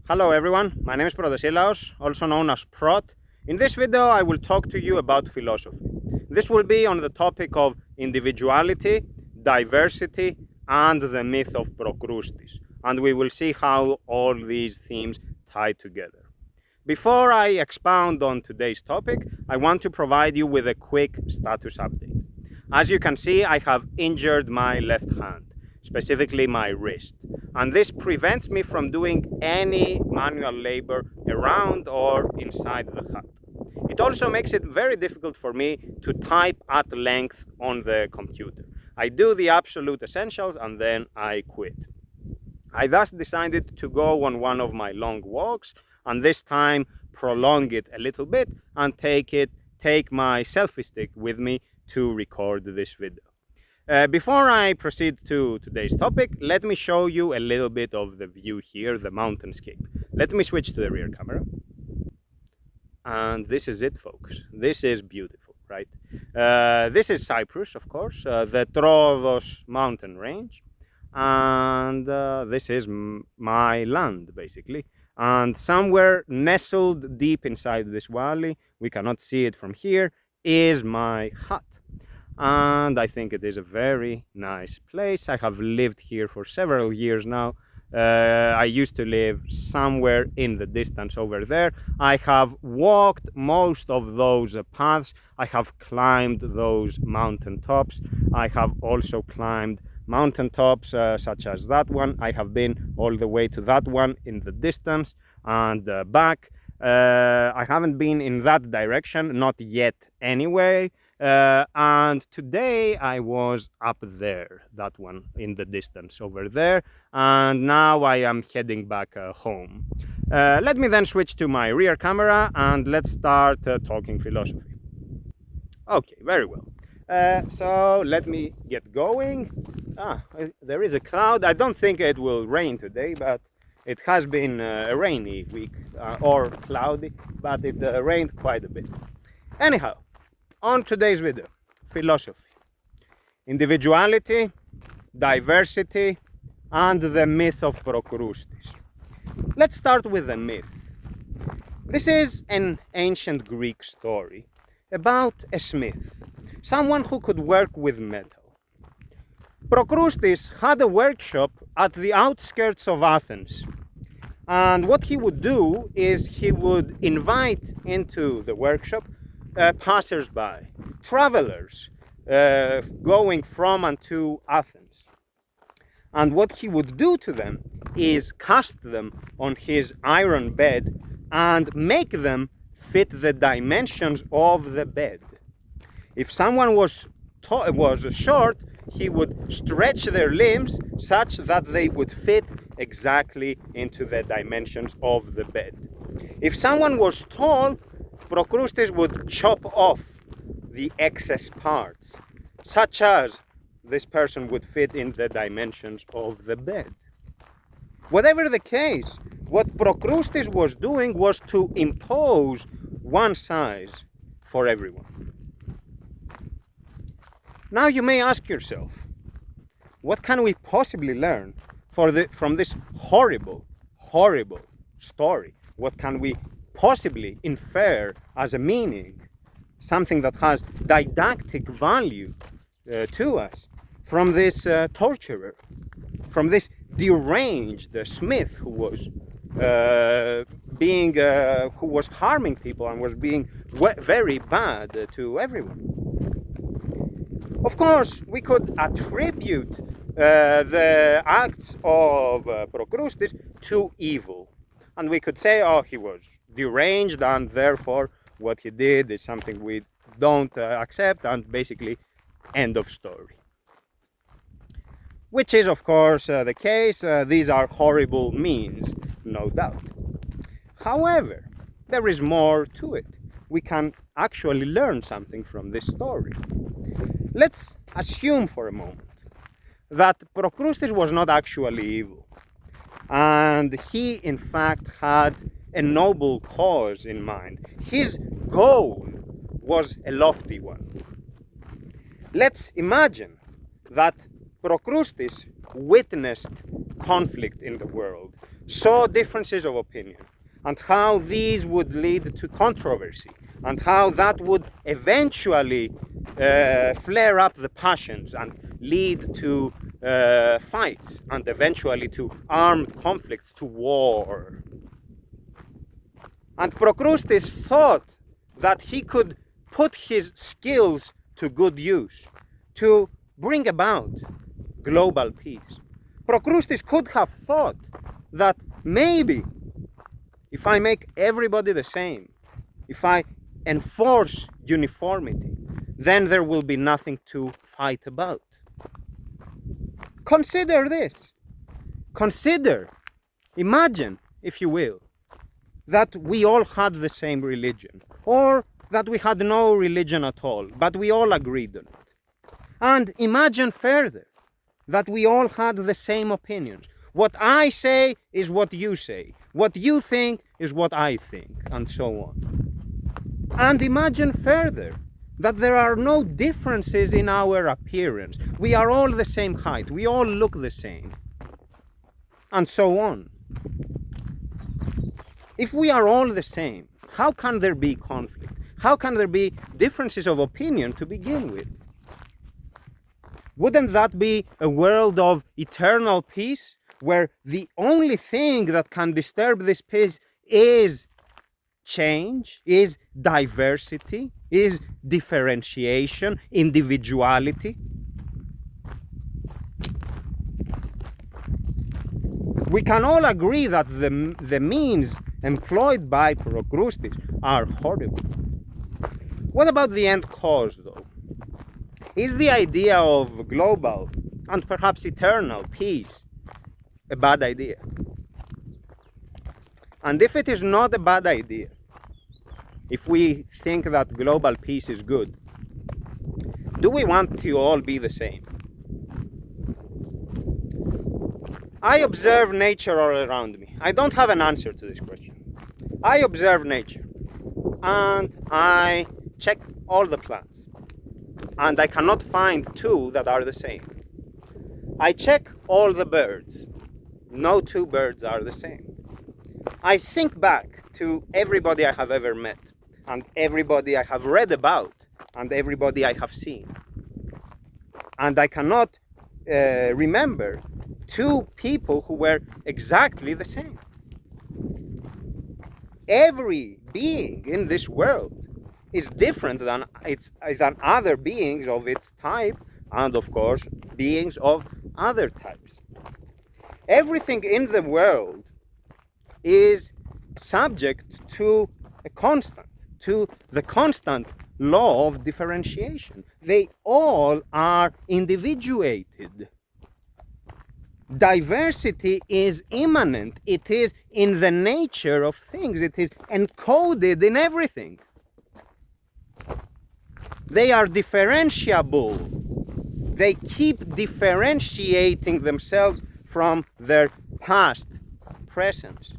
Hello everyone, my name is Procrustes, also known as Prot. In this video I will talk to you about philosophy. This will be on the topic of individuality, diversity, and the myth of Procrustes. And we will see how all these themes tie together. Before I expound on today's topic, I want to provide you with a quick status update. As you can see, I have injured my left hand, specifically my wrist, and this prevents me from doing any manual labor around or inside the hut. It also makes it very difficult for me to type at length on the computer. I do the absolute essentials and then I quit. I thus decided to go on one of my long walks and this time prolong it a little bit and take my selfie stick with me to record this video. Before I proceed to today's topic, let me show you a little bit of the view here, the mountainscape. Let me switch to the rear camera. And this is it, folks. This is beautiful, right? This is Cyprus, of course, the Troodos mountain range. And this is my land, basically. And somewhere nestled deep inside this valley, we cannot see it from here, is my hut. And I think it is a very nice place. I have lived here for several years now. I used to live somewhere in the distance over there. I have walked most of those paths. I have climbed those mountain tops. I have also climbed mountain tops such as that one. I have been all the way to that one in the distance and back. I haven't been in that direction, not yet anyway. And today I was up there, that one in the distance over there, and now I am heading back home. Let me then switch to my rear camera and let's start talking philosophy. Okay, very well. So let me get going. There is a cloud. I don't think it will rain today, but it has been a rainy week or cloudy, but it rained quite a bit. Anyhow, on today's video, philosophy, individuality, diversity, and the myth of Procrustes. Let's start with the myth. This is an ancient Greek story about a smith, someone who could work with metal. Procrustes had a workshop at the outskirts of Athens. And what he would do is he would invite into the workshop passers-by, travelers going from and to Athens. And what he would do to them is cast them on his iron bed and make them fit the dimensions of the bed. If someone was short, he would stretch their limbs such that they would fit exactly into the dimensions of the bed. If someone was tall, Procrustes would chop off the excess parts, such as this person would fit in the dimensions of the bed. Whatever the case, what Procrustes was doing was to impose one size for everyone. Now you may ask yourself, what can we possibly learn from this horrible story? What can we possibly infer as a meaning, something that has didactic value to us from this torturer, from this deranged smith who was who was harming people and was being very bad to everyone? Of course, we could attribute the acts of Procrustes to evil, and we could say, oh, he was deranged and therefore what he did is something we don't accept, and basically end of story. Which is of course the case. These are horrible means, no doubt. However, there is more to it. We can actually learn something from this story. Let's assume for a moment that Procrustes was not actually evil, and he in fact had a noble cause in mind. His goal was a lofty one. Let's imagine that Procrustes witnessed conflict in the world, saw differences of opinion and how these would lead to controversy and how that would eventually flare up the passions and lead to fights and eventually to armed conflicts, to war. And Procrustes thought that he could put his skills to good use to bring about global peace. Procrustes could have thought that maybe if I make everybody the same, if I enforce uniformity, then there will be nothing to fight about. Consider this. Consider, imagine, if you will, that we all had the same religion, or that we had no religion at all, but we all agreed on it. And imagine further that we all had the same opinions. What I say is what you say. What you think is what I think, and so on. And imagine further that there are no differences in our appearance. We are all the same height. We all look the same, and so on. If we are all the same, how can there be conflict? How can there be differences of opinion to begin with? Wouldn't that be a world of eternal peace, where the only thing that can disturb this peace is change, is diversity, is differentiation, individuality? We can all agree that the means employed by Procrustes are horrible. What about the end cause, though? Is the idea of global and perhaps eternal peace a bad idea? And if it is not a bad idea, if we think that global peace is good, do we want to all be the same? I observe nature all around me. I don't have an answer to this question. I observe nature and I check all the plants, and I cannot find two that are the same. I check all the birds. No two birds are the same. I think back to everybody I have ever met, and everybody I have read about, and everybody I have seen. And I cannot remember two people who were exactly the same. Every being in this world is different than other beings of its type, and of course beings of other types. Everything in the world is subject to a constant, to the constant law of differentiation. They all are individuated. Diversity is immanent. It is in the nature of things. It is encoded in everything. They are differentiable. They keep differentiating themselves from their past presence.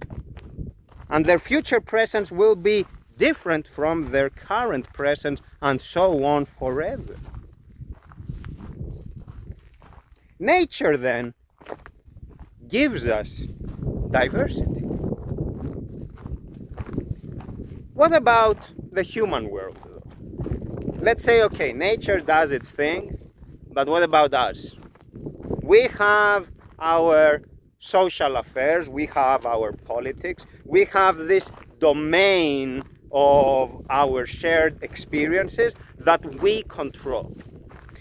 And their future presence will be different from their current presence, and so on forever. Nature then gives us diversity. What about the human world, though? Let's say, okay, nature does its thing, but what about us? We have our social affairs, we have our politics, we have this domain of our shared experiences that we control.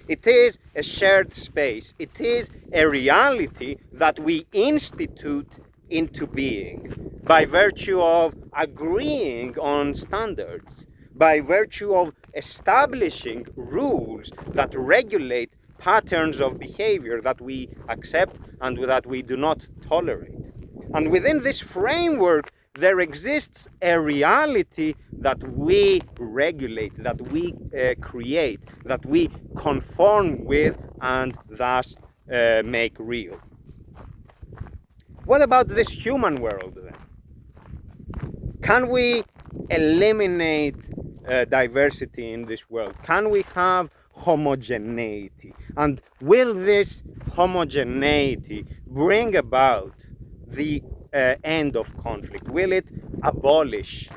It is a shared space. It is a reality that we institute into being by virtue of agreeing on standards, by virtue of establishing rules that regulate patterns of behavior that we accept and that we do not tolerate. And within this framework, there exists a reality that we regulate, that we create, that we conform with and thus make real. What about this human world then? Can we eliminate diversity in this world? Can we have homogeneity? And will this homogeneity bring about the end of conflict? Will it abolish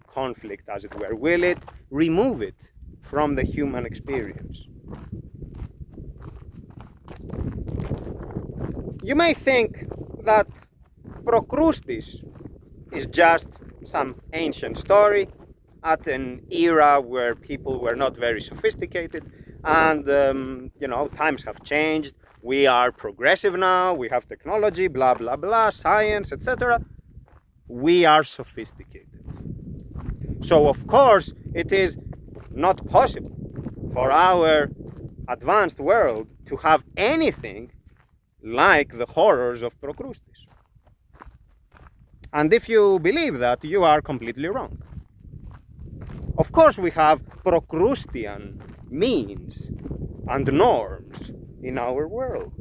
conflict, as it were? Will it remove it from the human experience? You may think that Procrustes is just some ancient story at an era where people were not very sophisticated, and times have changed. We are progressive now, we have technology, blah blah blah, science, etc. We are sophisticated. So of course it is not possible for our advanced world to have anything like the horrors of Procrustes. And if you believe that, you are completely wrong. Of course we have Procrustean means and norms in our world.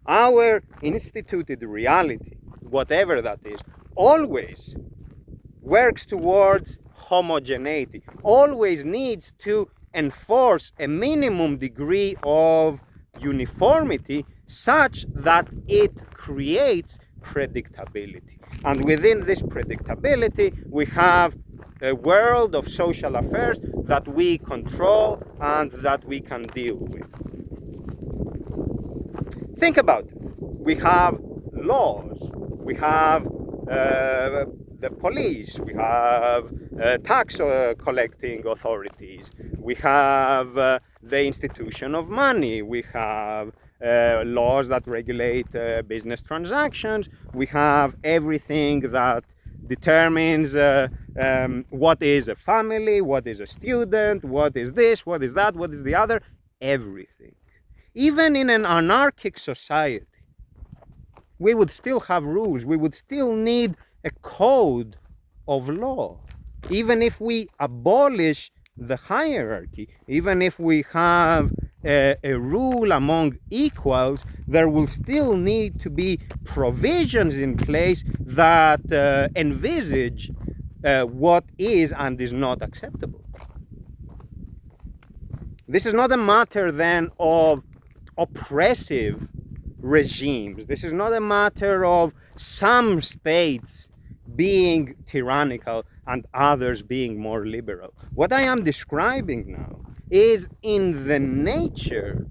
Our instituted reality, whatever that is, always works towards homogeneity, always needs to enforce a minimum degree of uniformity such that it creates predictability. And within this predictability, we have a world of social affairs that we control and that we can deal with. Think about it. We have laws, we have the police, we have tax collecting authorities, we have the institution of money, we have laws that regulate business transactions, we have everything that determines what is a family, what is a student, what is this, what is that, what is the other, everything. Even in an anarchic society, we would still have rules, we would still need a code of law. Even if we abolish the hierarchy, even if we have a rule among equals, there will still need to be provisions in place that envisage what is and is not acceptable. This is not a matter then of oppressive regimes. This is not a matter of some states being tyrannical and others being more liberal. What I am describing now is in the nature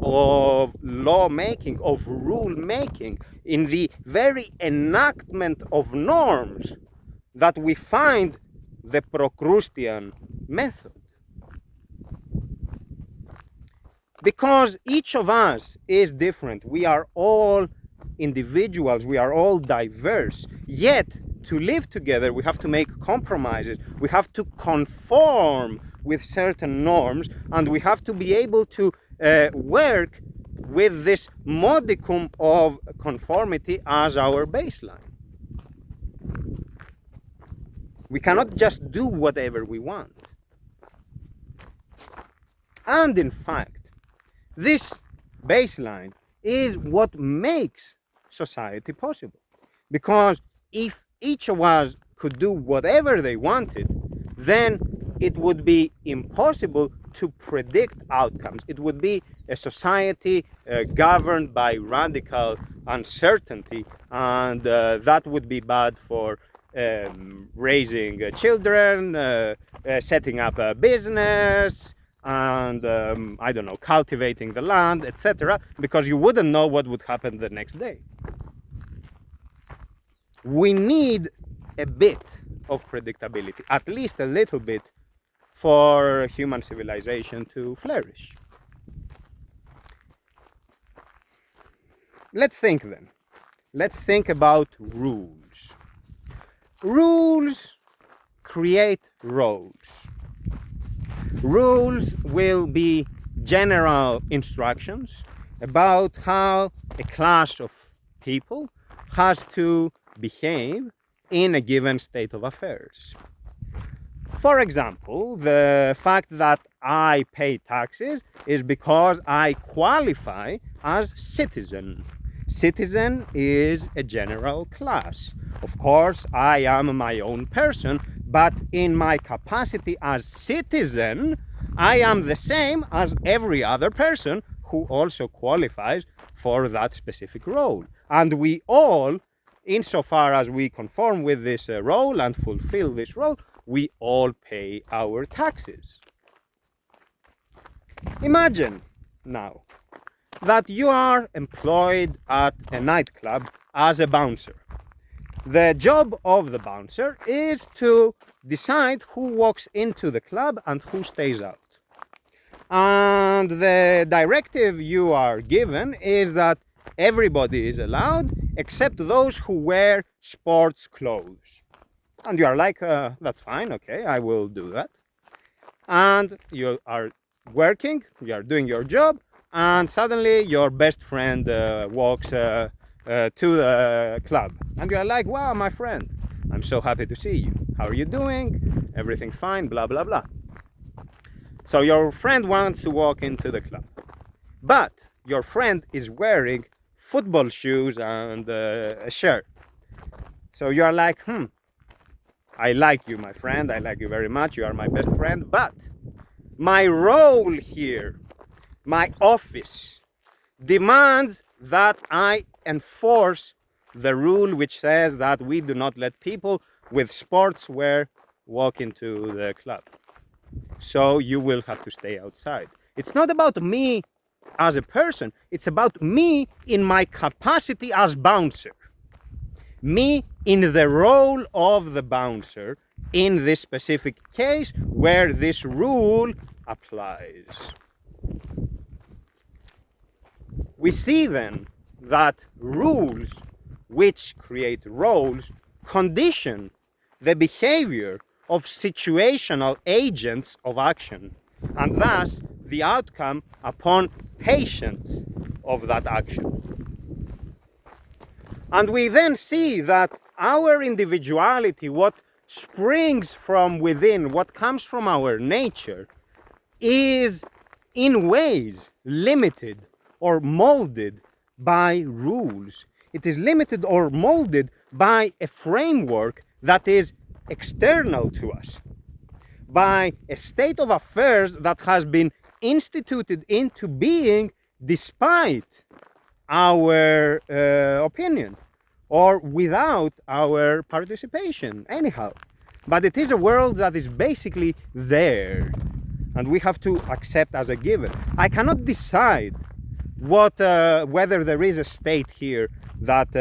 of lawmaking, of rule making, in the very enactment of norms that we find the Procrustean method. Because each of us is different. We are all individuals, we are all diverse. Yet, to live together, we have to make compromises. We have to conform with certain norms, and we have to be able to work with this modicum of conformity as our baseline. We cannot just do whatever we want. And in fact, this baseline is what makes society possible. Because if each of us could do whatever they wanted, then it would be impossible to predict outcomes. It would be a society governed by radical uncertainty, and that would be bad for raising children, setting up a business, and cultivating the land, etc., because you wouldn't know what would happen the next day. We need a bit of predictability, at least a little bit, for human civilization to flourish. Let's think then. Let's think about rules. Rules create roads. Rules will be general instructions about how a class of people has to behave in a given state of affairs. For example, the fact that I pay taxes is because I qualify as citizen. Citizen is a general class. Of course, I am my own person, but in my capacity as citizen, I am the same as every other person who also qualifies for that specific role. And we all, insofar as we conform with this role and fulfill this role, we all pay our taxes. Imagine now that you are employed at a nightclub as a bouncer. The job of the bouncer is to decide who walks into the club and who stays out. And the directive you are given is that everybody is allowed except those who wear sports clothes. And you are like, that's fine, okay, I will do that. And you are working, you are doing your job, and suddenly your best friend walks to the club. And you are like, wow, my friend, I'm so happy to see you. How are you doing? Everything fine, blah, blah, blah. So your friend wants to walk into the club. But your friend is wearing football shoes and a shirt. So you are like, I like you, my friend. I like you very much. You are my best friend. But my role here, my office, demands that I enforce the rule which says that we do not let people with sportswear walk into the club. So you will have to stay outside. It's not about me as a person. It's about me in my capacity as bouncer. Me in the role of the bouncer in this specific case where this rule applies. We see then that rules which create roles condition the behavior of situational agents of action, and thus the outcome upon patience of that action. And we then see that our individuality, what springs from within, what comes from our nature, is in ways limited or molded by rules. It is limited or molded by a framework that is external to us, by a state of affairs that has been instituted into being despite our opinion or without our participation anyhow. But it is a world that is basically there and we have to accept as a given. I cannot decide whether there is a state here that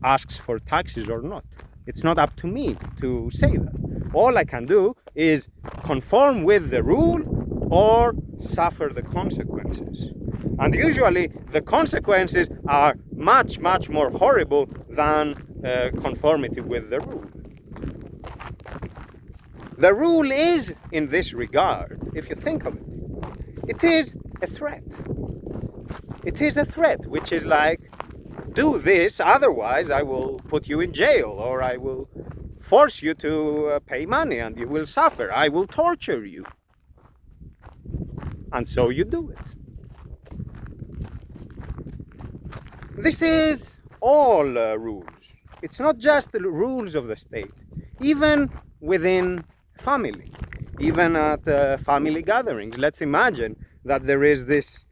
asks for taxes or not. It's not up to me to say that. All I can do is conform with the rule or suffer the consequences. And usually the consequences are much, much more horrible than conformity with the rule. The rule is, in this regard, if you think of it, it is a threat. It is a threat, which is like, do this, otherwise I will put you in jail, or I will force you to pay money and you will suffer. I will torture you. And so you do it. This is all rules. It's not just the rules of the state. Even within family, even at family gatherings. Let's imagine that there is this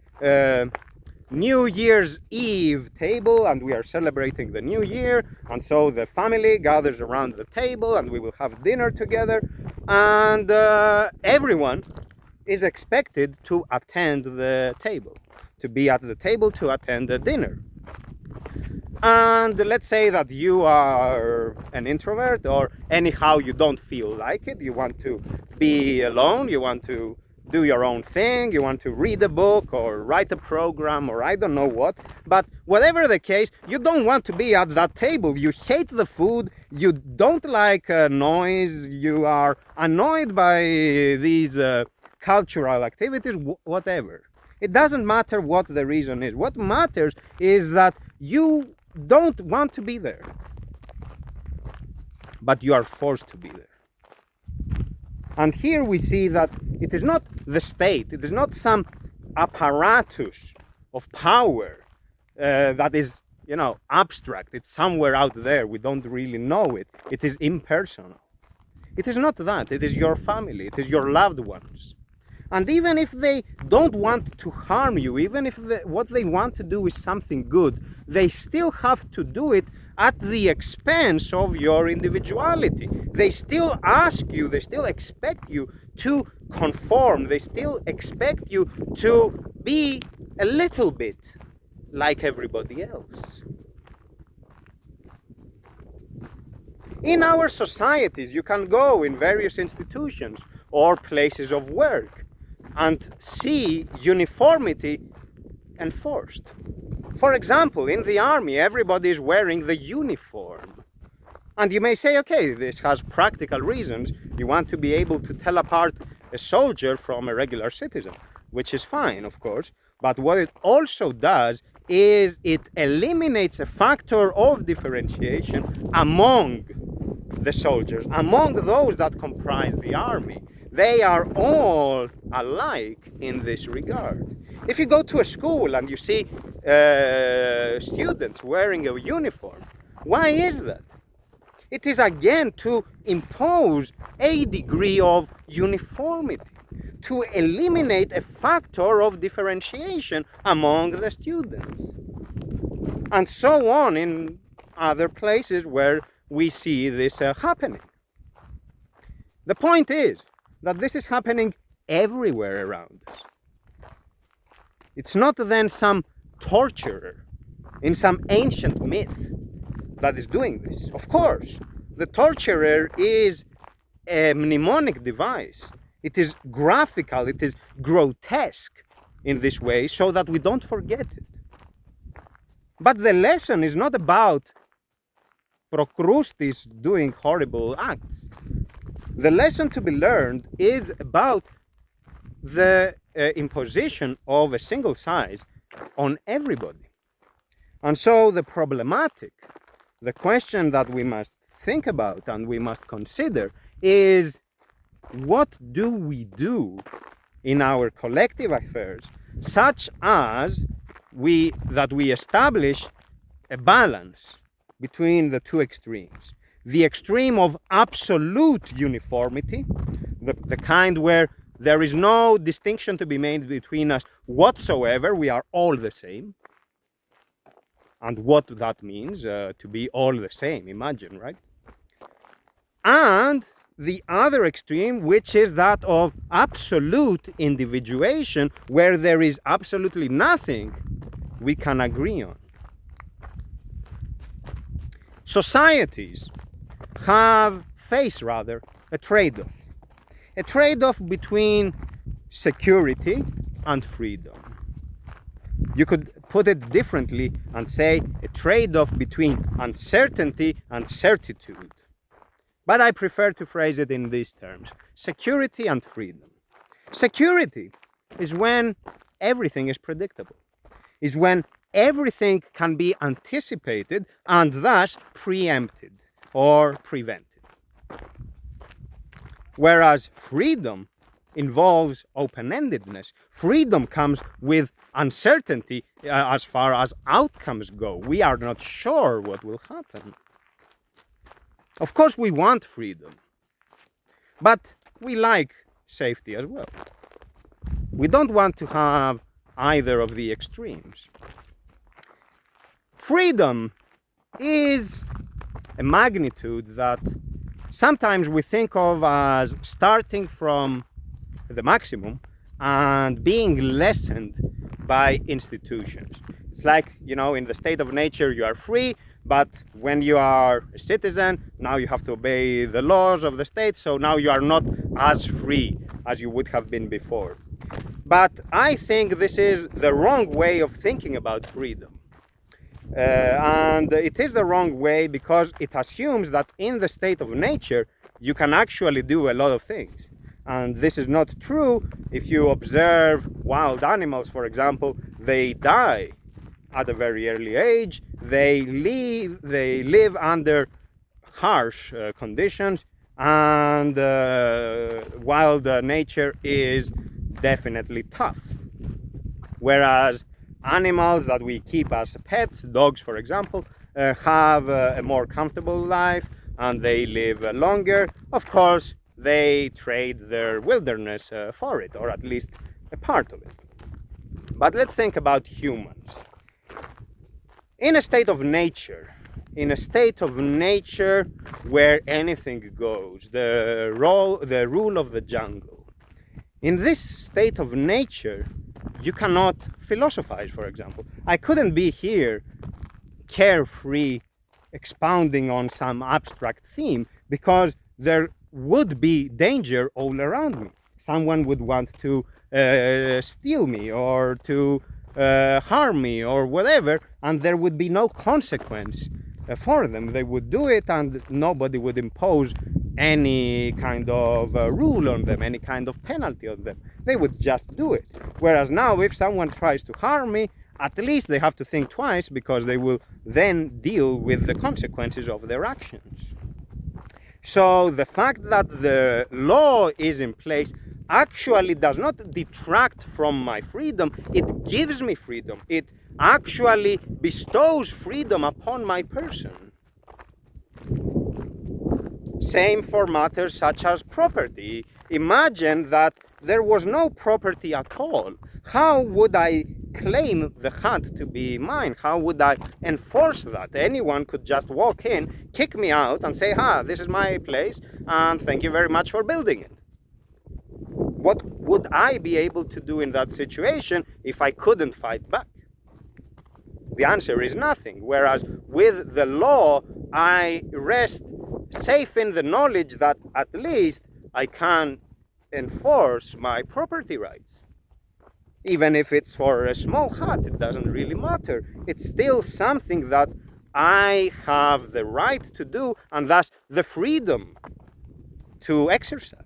New Year's Eve table and we are celebrating the new year, and so the family gathers around the table and we will have dinner together, and everyone is expected to attend the table, to be at the table to attend the dinner. And let's say that you are an introvert, or anyhow you don't feel like it, you want to be alone, you want to do your own thing, you want to read a book or write a program or I don't know what, but whatever the case, you don't want to be at that table. You hate the food, you don't like noise, you are annoyed by these cultural activities, whatever. It doesn't matter what the reason is. What matters is that you don't want to be there, but you are forced to be there. And here we see that it is not the state, it is not some apparatus of power that is, abstract. It's somewhere out there, we don't really know it. It is impersonal. It is not that, it is your family, it is your loved ones. And even if they don't want to harm you, even if what they want to do is something good, they still have to do it at the expense of your individuality. They still ask you, they still expect you to conform, they still expect you to be a little bit like everybody else. In our societies, you can go in various institutions or places of work and see uniformity enforced. For example, in the army, everybody is wearing the uniform. And you may say, okay, this has practical reasons. You want to be able to tell apart a soldier from a regular citizen, which is fine, of course. But what it also does is it eliminates a factor of differentiation among the soldiers, among those that comprise the army. They are all alike in this regard. If you go to a school and you see students wearing a uniform, why is that? It is again to impose a degree of uniformity, to eliminate a factor of differentiation among the students. And so on in other places where we see this happening. The point is that this is happening everywhere around us. It's not then some torturer in some ancient myth that is doing this. Of course, the torturer is a mnemonic device. It is graphical, it is grotesque in this way so that we don't forget it. But the lesson is not about Procrustes doing horrible acts. The lesson to be learned is about the imposition of a single size on everybody. And so the question that we must think about and we must consider is, what do we do in our collective affairs such as we establish a balance between the two extremes? The extreme of absolute uniformity, the kind where there is no distinction to be made between us whatsoever, we are all the same. And what that means, to be all the same, imagine, right? And the other extreme, which is that of absolute individuation, where there is absolutely nothing we can agree on. Societies face a trade-off. A trade-off between security and freedom. You could put it differently and say a trade-off between uncertainty and certitude. But I prefer to phrase it in these terms: security and freedom. Security is when everything is predictable, is when everything can be anticipated and thus preempted or prevented. Whereas freedom involves open-endedness. Freedom comes with uncertainty as far as outcomes go. We are not sure what will happen. Of course, we want freedom, but we like safety as well. We don't want to have either of the extremes. Freedom is a magnitude that sometimes we think of as starting from the maximum and being lessened by institutions. It's like, in the state of nature you are free, but when you are a citizen, now you have to obey the laws of the state, so now you are not as free as you would have been before. But I think this is the wrong way of thinking about freedom. And it is the wrong way because it assumes that in the state of nature you can actually do a lot of things. And this is not true. If you observe wild animals, for example, they die at a very early age. They live under harsh conditions, and wild nature is definitely tough. Whereas animals that we keep as pets, dogs for example, have a more comfortable life and they live longer. Of course, they trade their wilderness for it, or at least a part of it. But let's think about humans. In a state of nature, where anything goes, the rule of the jungle, in this state of nature, you cannot philosophize, for example. I couldn't be here carefree expounding on some abstract theme because there would be danger all around me. Someone would want to steal me or to harm me or whatever, and there would be no consequence for them. They would do it and nobody would impose any kind of rule on them, any kind of penalty on them. They would just do it. Whereas now, if someone tries to harm me, at least they have to think twice, because they will then deal with the consequences of their actions. So the fact that the law is in place actually does not detract from my freedom, it gives me freedom. It actually bestows freedom upon my person. Same for matters such as property. Imagine that there was no property at all. How would I claim the hut to be mine? How would I enforce that? Anyone could just walk in, kick me out, and say, this is my place, and thank you very much for building it. What would I be able to do in that situation if I couldn't fight back? The answer is nothing. Whereas with the law, I rest safe in the knowledge that at least I can enforce my property rights. Even if it's for a small hut, it doesn't really matter. It's still something that I have the right to do, and thus the freedom to exercise.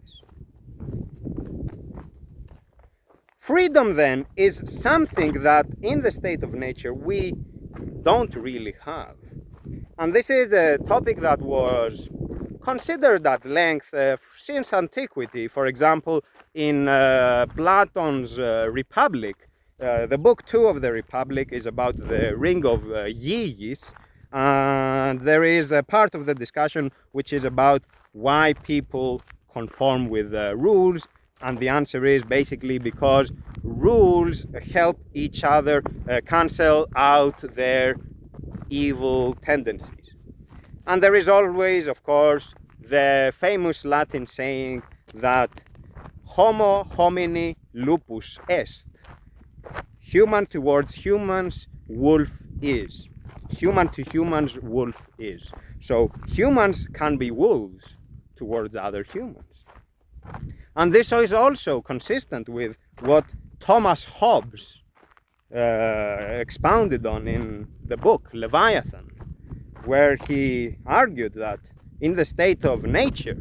Freedom then is something that in the state of nature we don't really have. And this is a topic that was considered at length since antiquity. For example, in Platon's Republic, the book 2 of the Republic is about the ring of Gyges, and there is a part of the discussion which is about why people conform with rules, and the answer is basically because rules help each other cancel out their evil tendencies. And there is always, of course, the famous Latin saying that homo homini lupus est. Human towards humans, wolf is. Human to humans, wolf is. So humans can be wolves towards other humans. And this is also consistent with what Thomas Hobbes expounded on in the book Leviathan, where he argued that in the state of nature,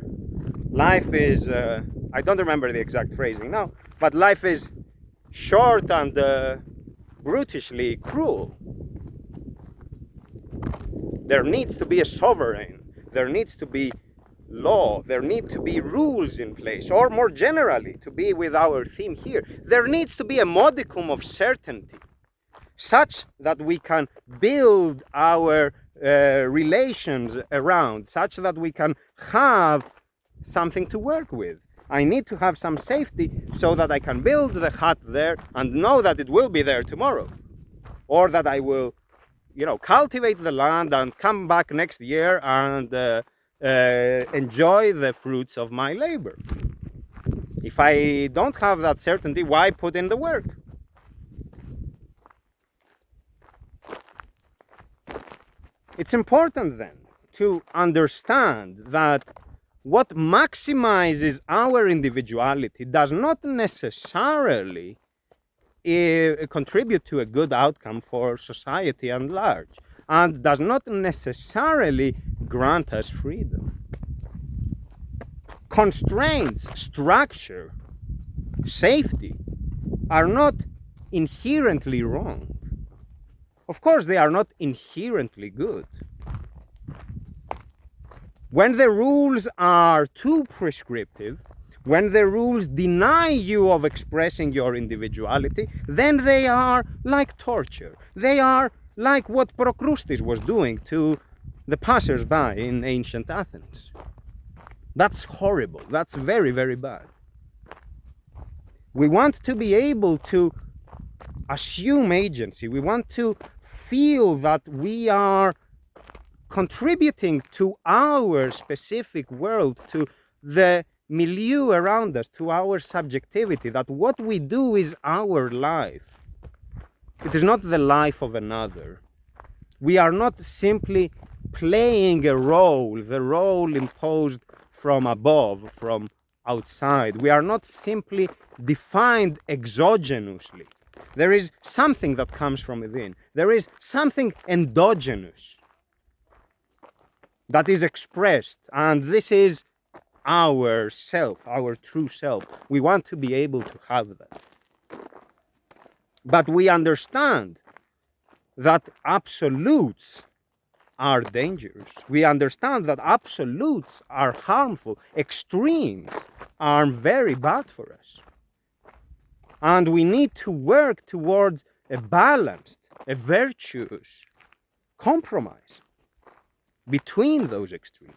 life is, I don't remember the exact phrasing now, but life is short and brutishly cruel. There needs to be a sovereign, there needs to be law, there need to be rules in place, or more generally, to be with our theme here, there needs to be a modicum of certainty, such that we can build our relations around, such that we can have something to work with. I need to have some safety so that I can build the hut there and know that it will be there tomorrow, or that I will, cultivate the land and come back next year and enjoy the fruits of my labor. If I don't have that certainty, why put in the work? It's important then to understand that what maximizes our individuality does not necessarily contribute to a good outcome for society at large, and does not necessarily grant us freedom. Constraints, structure, safety are not inherently wrong. Of course, they are not inherently good. When the rules are too prescriptive, when the rules deny you of expressing your individuality, then they are like torture. They are like what Procrustes was doing to the passers-by in ancient Athens. That's horrible. That's very, very bad. We want to be able to assume agency. We want to feel that we are contributing to our specific world, to the milieu around us, to our subjectivity, that what we do is our life. It is not the life of another. We are not simply playing a role, the role imposed from above, from outside. We are not simply defined exogenously. There is something that comes from within. There is something endogenous that is expressed, and this is our self, our true self. We want to be able to have that. But we understand that absolutes are dangerous. We understand that absolutes are harmful. Extremes are very bad for us. And we need to work towards a balanced, a virtuous compromise between those extremes.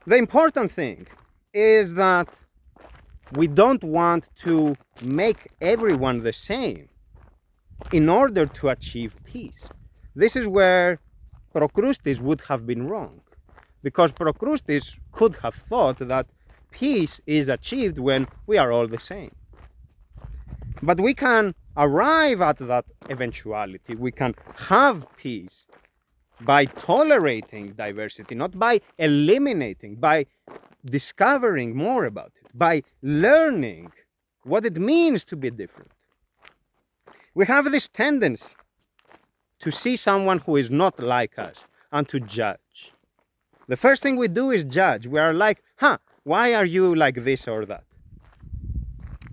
The important thing is that we don't want to make everyone the same in order to achieve peace. This is where Procrustes would have been wrong, because Procrustes could have thought that peace is achieved when we are all the same. But we can arrive at that eventuality. We can have peace by tolerating diversity, not by eliminating, by discovering more about it, by learning what it means to be different. We have this tendency to see someone who is not like us and to judge. The first thing we do is judge. We are like, why are you like this or that?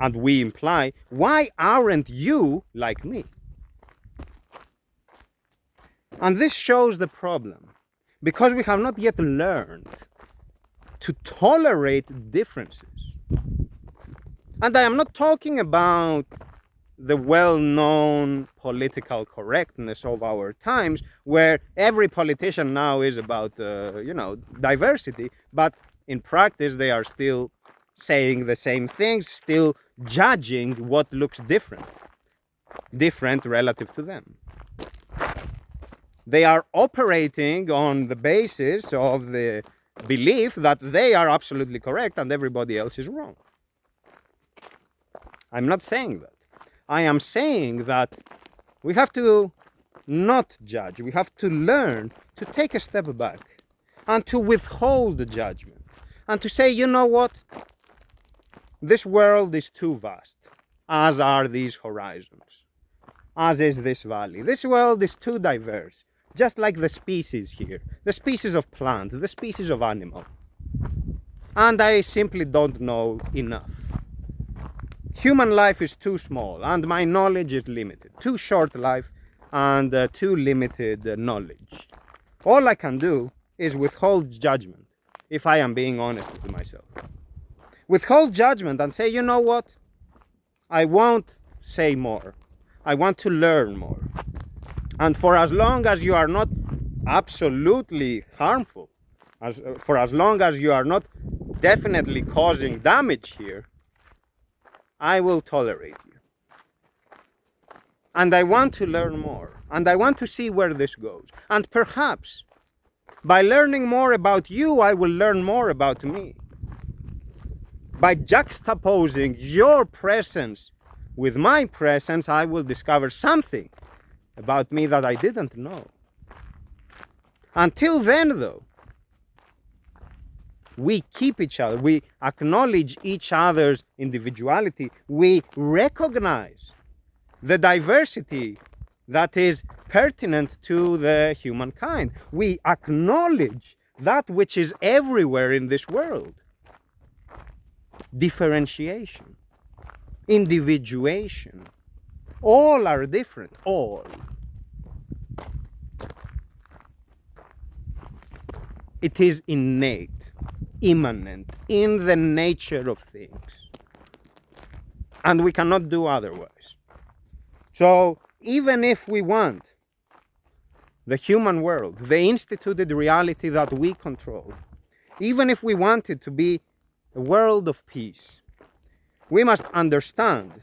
And we imply, why aren't you like me? And this shows the problem, because we have not yet learned to tolerate differences. And I am not talking about the well-known political correctness of our times, where every politician now is about, diversity, but in practice they are still saying the same things, still judging what looks different relative to them. They are operating on the basis of the belief that they are absolutely correct and everybody else is wrong. I'm not saying that. I am saying that we have to not judge. We have to learn to take a step back and to withhold judgment and to say, you know what? This world is too vast, as are these horizons, as is this valley. This world is too diverse, just like the species here, the species of plant, the species of animal. And I simply don't know enough. Human life is too small and my knowledge is limited. Too short life and too limited knowledge. All I can do is withhold judgment, if I am being honest with myself. Withhold judgment and say, you know what? I won't say more. I want to learn more. And for as long as you are not absolutely harmful, for as long as you are not definitely causing damage here, I will tolerate you. And I want to learn more. And I want to see where this goes. And perhaps by learning more about you, I will learn more about me. By juxtaposing your presence with my presence, I will discover something about me that I didn't know. Until then, though, we keep each other, we acknowledge each other's individuality, we recognize the diversity that is pertinent to the humankind. We acknowledge that which is everywhere in this world. Differentiation, individuation, all are different, all. It is innate, immanent, in the nature of things. And we cannot do otherwise. So even if we want the human world, the instituted reality that we control, even if we want it to be a world of peace, we must understand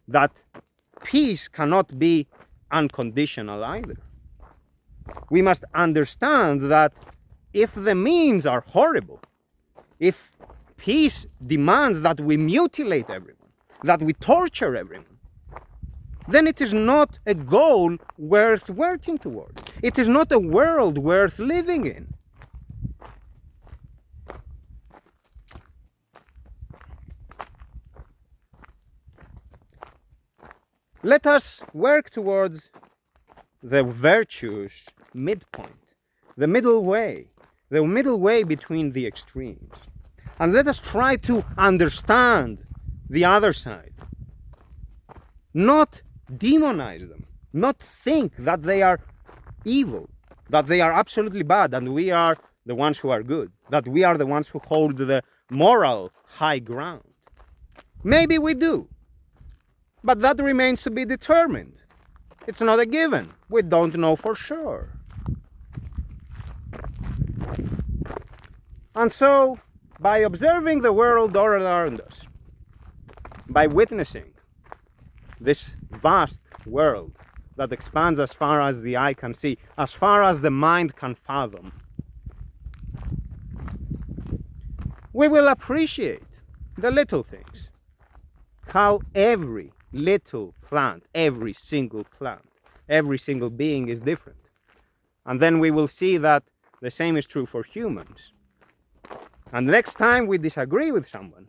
that peace cannot be unconditional either. We must understand that if the means are horrible, if peace demands that we mutilate everyone, that we torture everyone, then it is not a goal worth working toward. It is not a world worth living in. Let us work towards the virtuous midpoint, the middle way between the extremes. And let us try to understand the other side, not demonize them, not think that they are evil, that they are absolutely bad and we are the ones who are good, that we are the ones who hold the moral high ground. Maybe we do, but that remains to be determined. It's not a given. We don't know for sure. And so, by observing the world all around us, by witnessing this vast world that expands as far as the eye can see, as far as the mind can fathom, we will appreciate the little things. How every little plant, every single being is different. And then we will see that the same is true for humans. And next time we disagree with someone,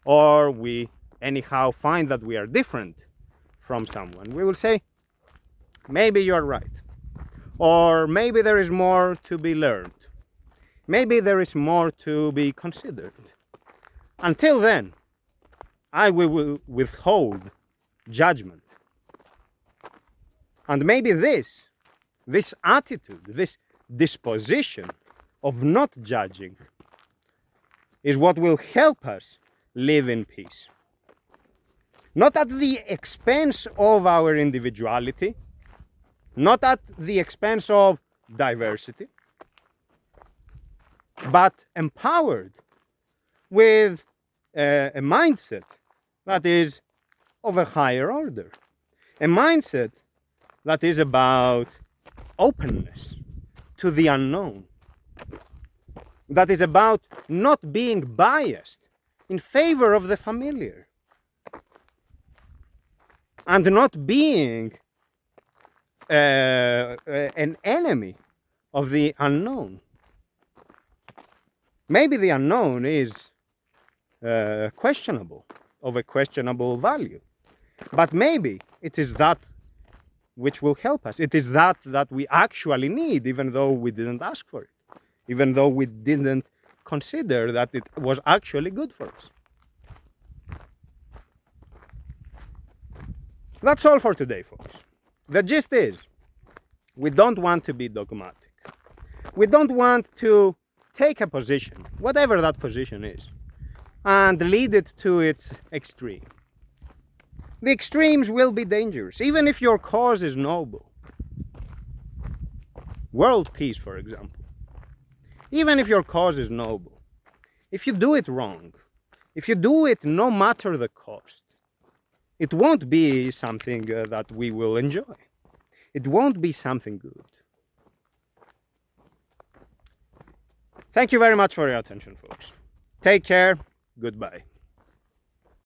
or we anyhow find that we are different from someone, we will say, maybe you're right. Or maybe there is more to be learned. Maybe there is more to be considered. Until then, I will withhold judgment. And maybe this attitude, this disposition of not judging is what will help us live in peace. Not at the expense of our individuality, not at the expense of diversity, but empowered with a mindset that is of a higher order. A mindset that is about openness to the unknown. That is about not being biased in favor of the familiar. And not being an enemy of the unknown. Maybe the unknown is questionable, of a questionable value. But maybe it is that which will help us. It is that we actually need, even though we didn't ask for it. Even though we didn't consider that it was actually good for us. That's all for today, folks. The gist is, we don't want to be dogmatic. We don't want to take a position, whatever that position is, and lead it to its extreme. The extremes will be dangerous, even if your cause is noble. World peace, for example. Even if your cause is noble, if you do it wrong, if you do it no matter the cost, it won't be something that we will enjoy. It won't be something good. Thank you very much for your attention, folks. Take care. Goodbye.